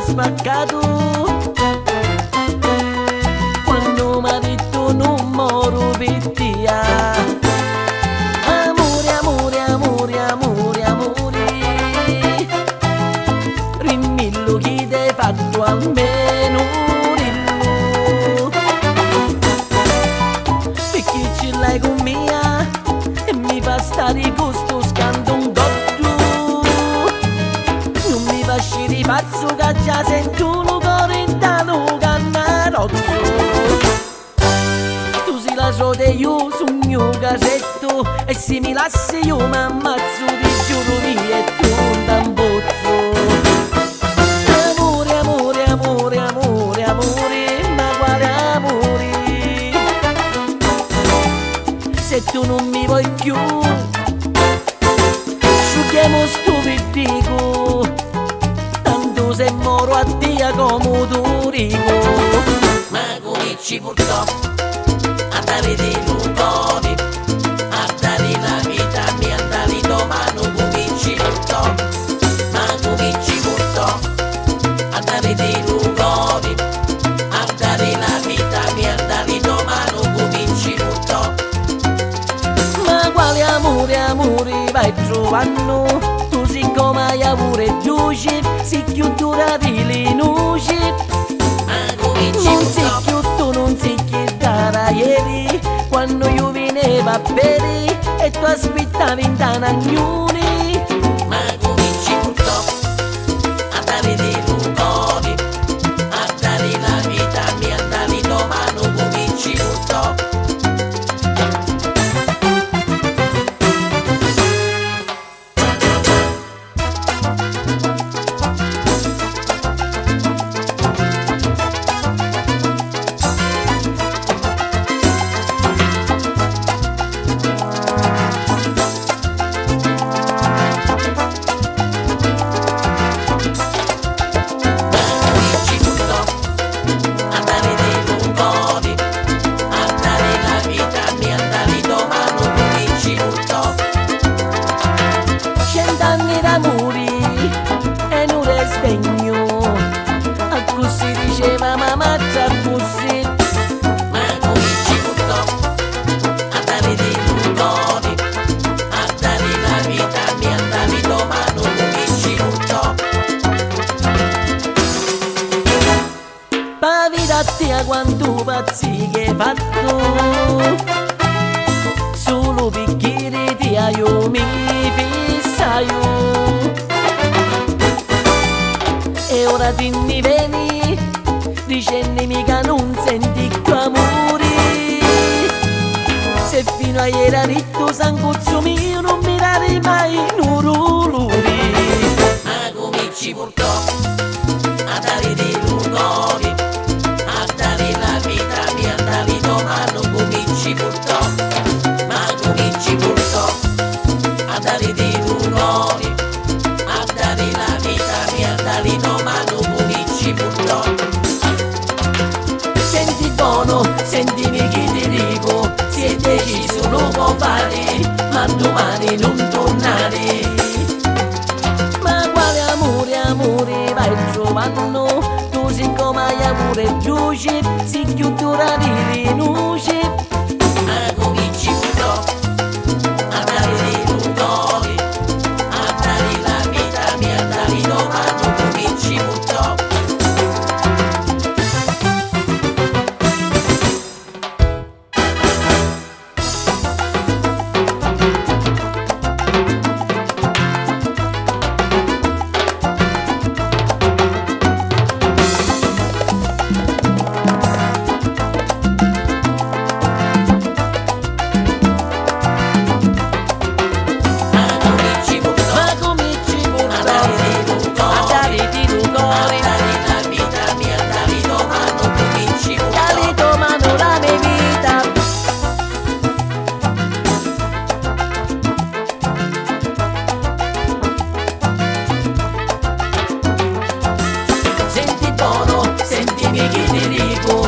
spaccato quando mi ha detto non moro per te. Amore, amore, amore, amore, amore, rimmillo chi ti hai fatto almeno rillo, perché ce l'hai con me e mi fa stare con sto scanto un cotto. Non mi fa sciri pazzo che già sento un cuore intano cannarozzo. Tu sei la sote io sogno casetto e se mi lasci io mi ammazzo, ti giuro via e tu un tambozzo. Amore, amore, amore, amore, amore, ma quale amore? Se tu non mi vuoi più asciughiamo sto perdico, tanto se moro a te come tu rico. Ma come ci portò a dare dei lumoni, a dare la vita mia, a dare domani come ci portò. Ma come ci portò a dare dei lumoni, a dare la vita mia, a dare domani come ci portò. Ma quale amore, amore vai trovando? Tu siccome hai pure luce, si chiudura di le luci. Ma come ci Non sei portò? più tu, non sei che da ieri, quando io venevo a bere e tu aspettavi in tanagnoni. Ma come ci portò a dare dei lumoni, a dare la vita mia, a dare domani come ci portò. Cent'anni d'amori e non le spegno, a così diceva mamma già così. Ma come ci portò a dare dei lumoni, a dare la vita mia, a dare domani come ci portò. Pa' vita a te quanto pazzi che hai fatto, solo perché di te io mi fissaio. E ora ti ne vieni dicendimi che non senti più amore, se fino a ieri hai detto sanguzzo mio non mi dare mai un ruluri. Ma come ci portò a dare dei lumoni, a dare la vita mia, a dare domani come ci portò. Ma come ci portò a dare dei lumoni, a dare la vita mia, a dare domani come ci portò. Senti buono, sentimi che ti dico, se è deciso lo può fare, ma domani non tornare. Ma quale amore, amore vai trovando? Tu siccome hai pure luce, si chiudura di luce. Ma come ci portò a dare dei lumoni, a dare la vita mia, a dare domani come ci portò. sentimi che ti dico